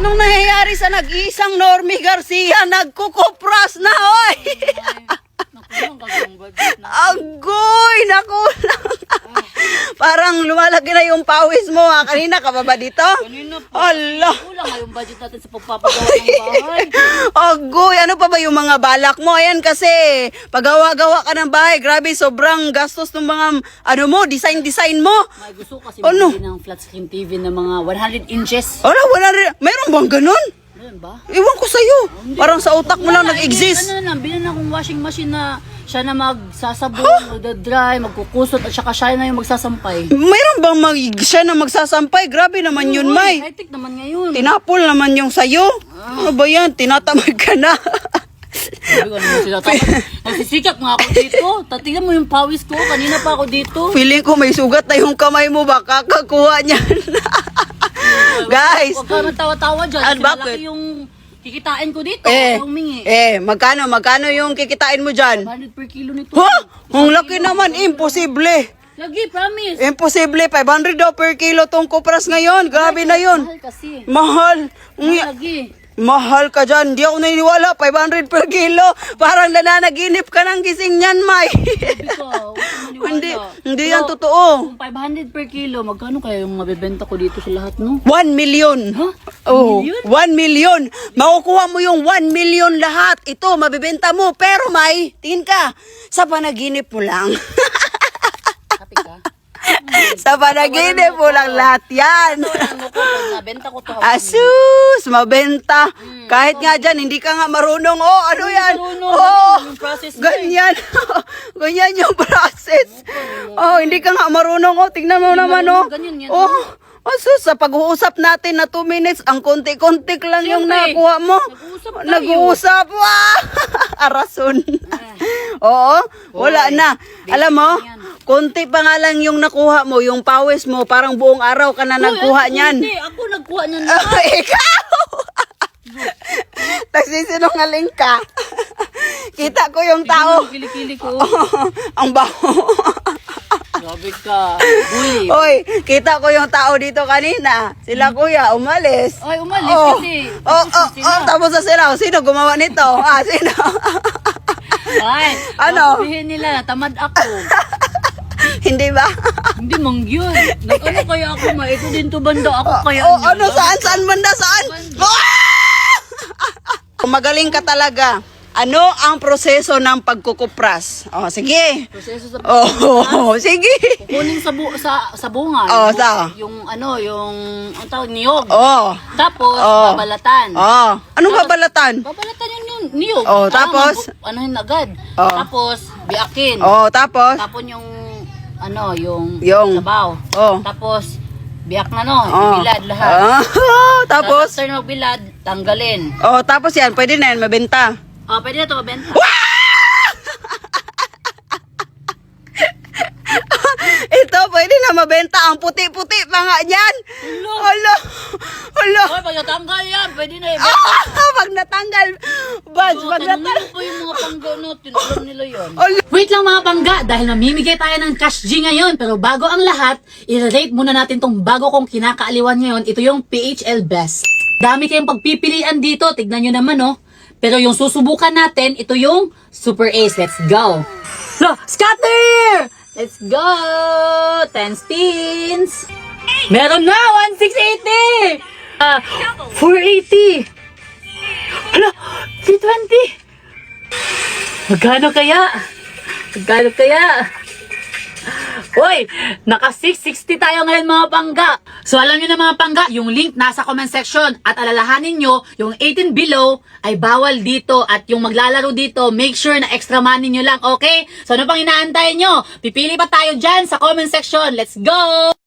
Anong nangyayari sa nag-iisang Normie Garcia? Nagkukupras na, oy! Nakulang gagawang budget na. Agoy! Nakulang! Parang lumalaki na yung pawis mo, ha? Kanina ka ba dito? Kanina po. Allah! Kulang nga yung budget natin sa pagpapagawa ng bahay. Agoy! Ano pa ba yung mga balak mo? Ayan kasi, paggawa-gawa ka ng bahay, grabe, sobrang gastos ng mga, ano mo, design mo. May gusto kasi Ano? bumili ng flat screen TV na mga 100 inches. Wala rin. Meron bang ganun? Meron ba? Iwan ko sa'yo. Parang sa utak mo lang Wala, nag-exist. Ano na, bilhin na akong washing machine na siya na magsasabon, magdadry, magkukusot, at saka siya na yung magsasampay. Mayroon bang siya na magsasampay? Grabe naman yun, May. High-tech naman ngayon. Tinapol naman yung sayo. Ano ba yan? Tinatamad ka na. Sabi ko naman sila, tapos nagsisikap nga ako dito. Tatingnan mo yung pawis ko, kanina pa ako dito. Feeling ko may sugat na yung kamay mo. Baka kakuha niyan. Guys. Huwag ka matawa-tawa dyan. Ano, Kasi bakit? malaki yung kikitain ko dito. Humingi. Magkano yung kikitain mo dyan? 100 per kilo nito. Ha? Ang laki naman. Imposible. Lagi, promise. Imposible. 500 daw per kilo tong kupras ngayon. Grabe na yun. Mahal kasi. Mahal. Lagi. Mahal ka dyan. Di ako naniniwala. 500 per kilo. Parang nananaginip ka ng gising niyan, May. Sabi ko, huwag kang maniwala. Hindi Pero, yan totoo. Kung 500 per kilo, magkano kaya yung mabibenta ko dito sa lahat, no? 1 million. Ha? Oh, Million? 1 million. Makukuha mo yung 1 million lahat. Ito, mabibenta mo. Pero May, tingin ka, sa panaginip mo lang. Happy ka? Sa panaginip mo lang lahat yan. Ito lang mo ko, pag nabenta ko to. Asus, mabenta. Kahit nga dyan, hindi ka nga marunong. Oh, ano yan? marunong. Oh, Yung process mo ganyan. Ganyan yung process. Oh, hindi ka nga marunong. Oh, tingnan mo naman, oh. marunong, ganyan yan, Oh, asus, sa pag-uusap natin na 2 minutes, ang konti-konti lang yung Siyempre, nakuha mo. nag-uusap tayo. Nag-uusap. Wah! Arason. Oo, wala Oy, na. Alam mo, yan. konti pa nga lang yung nakuha mo, yung pawis mo, parang buong araw ka na nagkuha niyan. Hindi, ako nagkuha niyan. Ikaw! Nagsisinungaling ka. Kita ko yung tao. Kilikili ko. Ang baho. Grabe ka. Bully. Oy, kita ko yung tao dito kanina. Sila kuya, umalis. Ay, umalis kasi. Tapos na sila. Sino gumawa nito? Sino? Ay, Ano? sabihin nila na tamad ako. Hindi ba? Hindi mangyun. Ano kaya ako ito din to banda ako kaya. Ano, saan banda, saan? Magaling ka talaga. Ano ang proseso ng pagkukupras? Oh, sige. Proseso sa Sige. kukunin sa bunga. Oh, yung ang tawag niyog. Oh. Tapos babalatan. Oh. Anong babalatan? Babalatan yung niyog. Oh, tapos? Anuhin agad. Oh. Tapos biakin. Oh, tapos? Tapon yung yung Yung. sabaw. Oh. Tapos biak na bilad lahat. Tapos? After bilad, tanggalin. Oh, tapos yan, pwede na yan mabenta. Pwede na ito mabenta. Ito, pwede na mabenta. Ang puti-puti pa nga yan. Hala. Pag natanggal yan, pwede na ibenta. Pag natanggal. Buds, pag Tanungin natanggal. mo pa yung mga pangga natin. Alam nila yun. Wait lang mga pangga, dahil namimigay tayo ng cash G ngayon. Pero bago ang lahat, i-rate muna natin tong bago kong kinakaaliwan ngayon. Ito yung PHL Best. Dami kayong pagpipilian dito, tignan nyo naman Pero yung susubukan natin, ito yung Super Ace. Let's go! No, scatter! Let's go! 10 spins! Meron na! 1,680! 480! Hala! 320! Magkano kaya? Magkano kaya? Hoy, naka 660 tayo ngayon mga pangga. So alam nyo na mga pangga, yung link nasa comment section. At alalahanin nyo, yung 18 below ay bawal dito. At yung maglalaro dito, make sure na extra money nyo lang, okay? So ano pang inaantay nyo? Pipili pa tayo dyan sa comment section. Let's go!